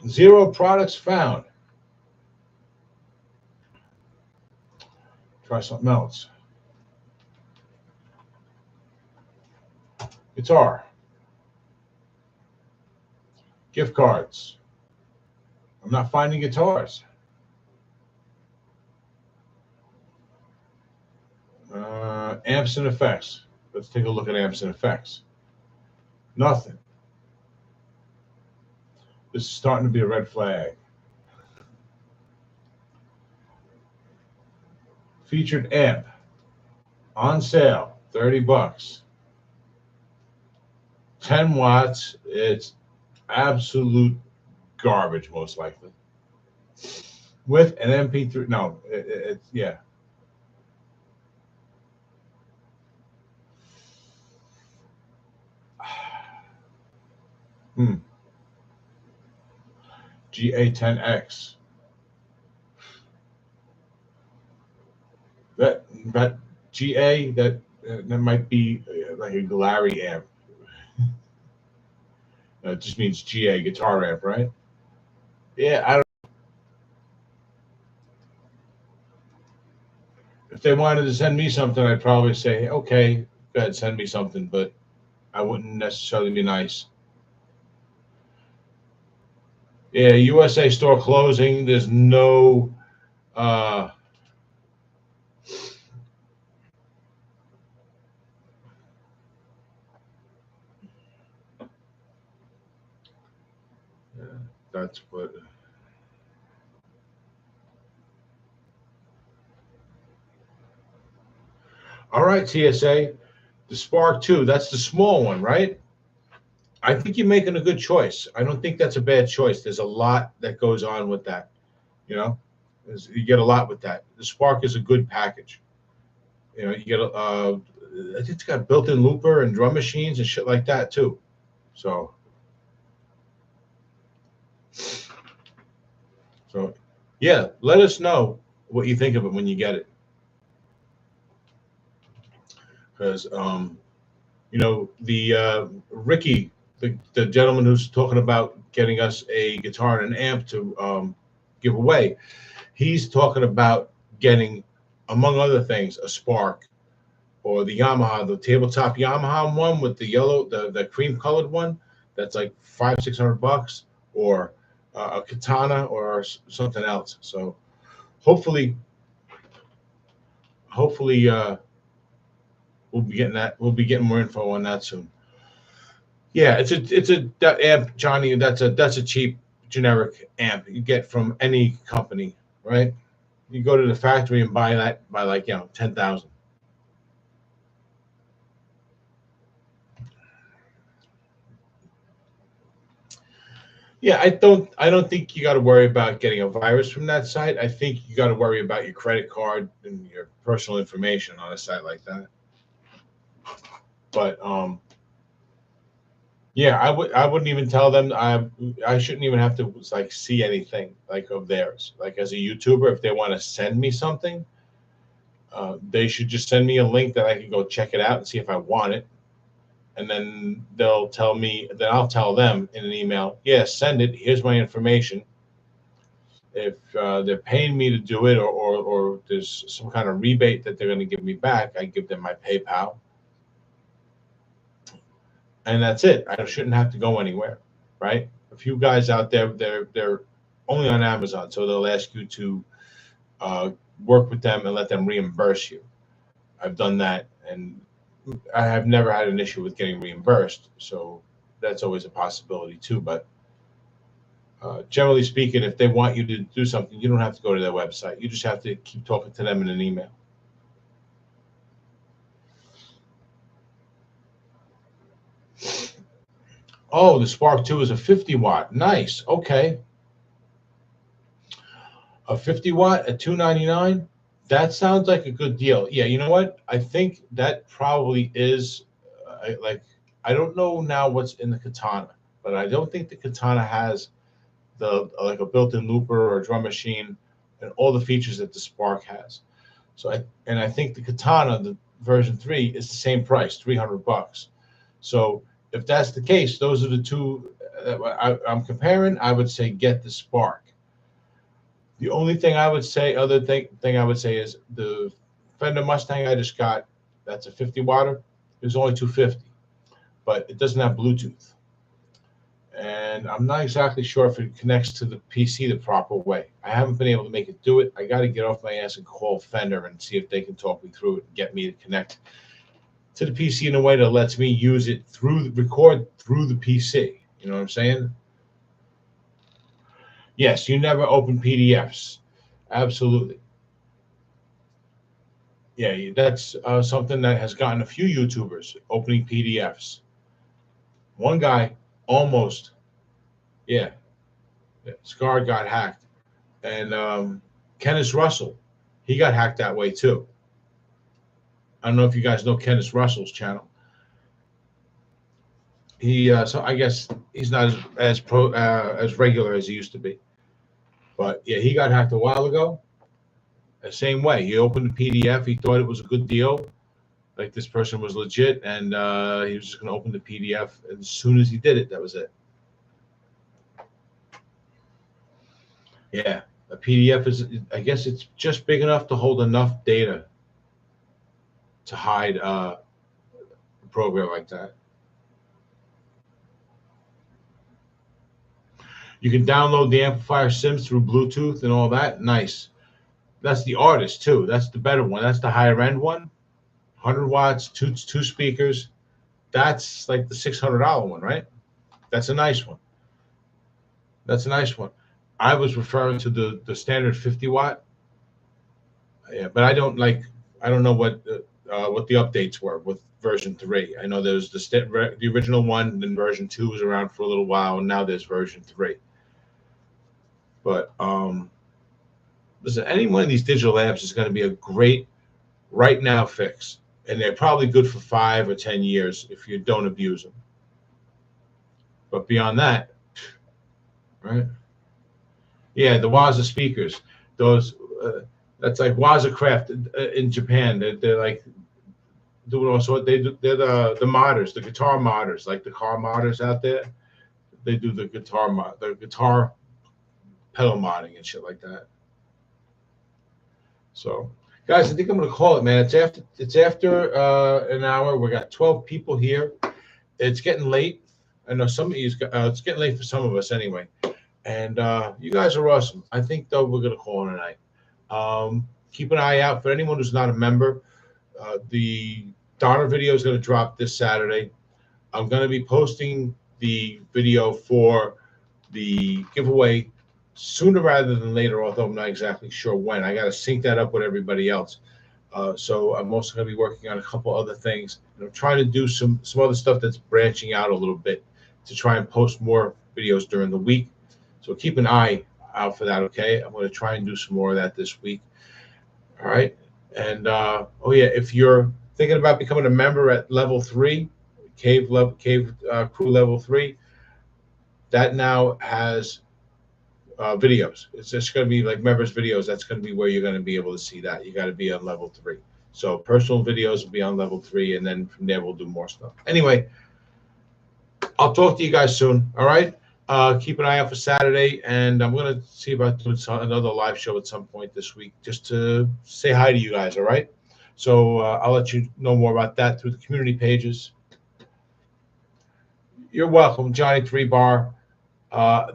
0 products found. Try something else. Guitar. Gift cards. I'm not finding guitars. Amps and effects. Let's take a look at amps and effects. Nothing. This is starting to be a red flag. Featured amp. On sale. $30. 10 watts. It's absolute garbage, most likely. With an MP3. No, it's yeah. GA10X. That GA that might be like a Galari amp. It just means GA guitar amp, right? Yeah, I don't. If they wanted to send me something, I'd probably say, okay, go ahead, send me something, but I wouldn't necessarily be nice. Yeah, USA store closing. There's no that's what. All right, TSA. The Spark 2, that's the small one, right? I think you're making a good choice. I don't think that's a bad choice. There's a lot that goes on with that. You know, you get a lot with that. The Spark is a good package. You know, you get I think it's got built-in looper and drum machines and shit like that too. So yeah, let us know what you think of it when you get it. Because you know, the Ricky, the gentleman who's talking about getting us a guitar and an amp to give away, he's talking about getting, among other things, a Spark or the Yamaha, the tabletop Yamaha one with the yellow, the cream colored one. That's like $500-600, or a Katana or something else. So hopefully we'll be getting that. We'll be getting more info on that soon. Yeah, it's a that amp, Johnny. That's a cheap generic amp you get from any company, right? You go to the factory and buy that by like 10,000. Yeah, I don't think you got to worry about getting a virus from that site. I think you got to worry about your credit card and your personal information on a site like that. But yeah, I wouldn't even tell them. I shouldn't even have to like see anything like of theirs. Like as a YouTuber, if they want to send me something, they should just send me a link that I can go check it out and see if I want it. And then they'll tell me, then I'll tell them in an email, yes, send it. Here's my information. If they're paying me to do it, or there's some kind of rebate that they're going to give me back, I give them my PayPal. And that's it. I shouldn't have to go anywhere, right? A few guys out there, they're only on Amazon, so they'll ask you to work with them and let them reimburse you. I've done that, and I have never had an issue with getting reimbursed, so that's always a possibility too. But generally speaking, if they want you to do something, you don't have to go to their website. You just have to keep talking to them in an email. Oh, the Spark 2 is a 50 watt. Nice. Okay. A 50 watt at $299. That sounds like a good deal. Yeah, you know what? I think that probably is like, I don't know now what's in the Katana, but I don't think the Katana has the like a built-in looper or a drum machine and all the features that the Spark has. So I think the Katana, the version 3, is the same price, $300. So if that's the case, those are the two that I'm comparing. I would say get the Spark. The only thing I would say, other thing I would say is the Fender Mustang I just got. That's a 50 watter. It's only 250, but it doesn't have Bluetooth, and I'm not exactly sure if it connects to the PC the proper way. I haven't been able to make it do it. I got to get off my ass and call Fender and see if they can talk me through it and get me to connect to the PC in a way that lets me use it record through the PC. You know what I'm saying? Yes, you never open PDFs. Absolutely. Yeah, that's something that has gotten a few YouTubers opening PDFs. One guy almost, yeah, Scar got hacked. And Kenneth Russell, he got hacked that way too. I don't know if you guys know Kenneth Russell's channel. He so I guess he's not as regular as he used to be. But yeah, he got hacked a while ago. The same way, he opened the PDF. He thought it was a good deal, like this person was legit, and he was just going to open the PDF. And as soon as he did it, that was it. Yeah, a PDF is, I guess, it's just big enough to hold enough data to hide a program like that. You can download the amplifier sims through Bluetooth and all that. Nice. That's the artist too. That's the better one. That's the higher end one. 100 watts, two speakers. That's like the $600 one, right? That's a nice one. That's a nice one. I was referring to the standard 50 watt. Yeah, but I don't know what the updates were with version 3. I know there's the original one, and then version 2 was around for a little while, and now there's version 3. But listen, any one of these digital amps is going to be a great right now fix, and they're probably good for 5 or 10 years if you don't abuse them. But beyond that, right? Yeah, the Waza speakers, those that's like Waza Craft in Japan. They're like doing all sorts. They're the modders, the guitar modders, like the car modders out there. They do the guitar pedal modding and shit like that. So, guys, I think I'm gonna call it, man. It's after an hour. We got 12 people here. It's getting late. I know some of you. It's getting late for some of us anyway. And you guys are awesome. I think though we're gonna call it a night. Keep an eye out for anyone who's not a member. The Donner video is gonna drop this Saturday. I'm gonna be posting the video for the giveaway sooner rather than later, although I'm not exactly sure when. I got to sync that up with everybody else. So I'm also going to be working on a couple other things. And I'm trying to do some other stuff that's branching out a little bit to try and post more videos during the week. So keep an eye out for that, okay? I'm going to try and do some more of that this week. All right. And oh yeah, if you're thinking about becoming a member at level 3, Cave Crew level 3, that now has videos. It's just going to be like members videos. That's going to be where you're going to be able to see that. You got to be on level 3. So personal videos will be on level 3, and then from there we'll do more stuff. Anyway, I'll talk to you guys soon. All right. Keep an eye out for Saturday, and I'm going to see about doing another live show at some point this week, just to say hi to you guys. All right. So I'll let you know more about that through the community pages. You're welcome, Johnny 3 Bar.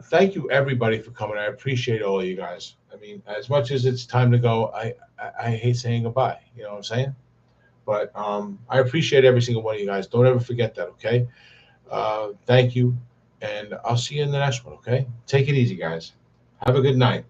Thank you everybody for coming. I appreciate all of you guys. I mean, as much as it's time to go, I hate saying goodbye. You know what I'm saying? But I appreciate every single one of you guys. Don't ever forget that, okay? Thank you, and I'll see you in the next one, okay? Take it easy, guys. Have a good night.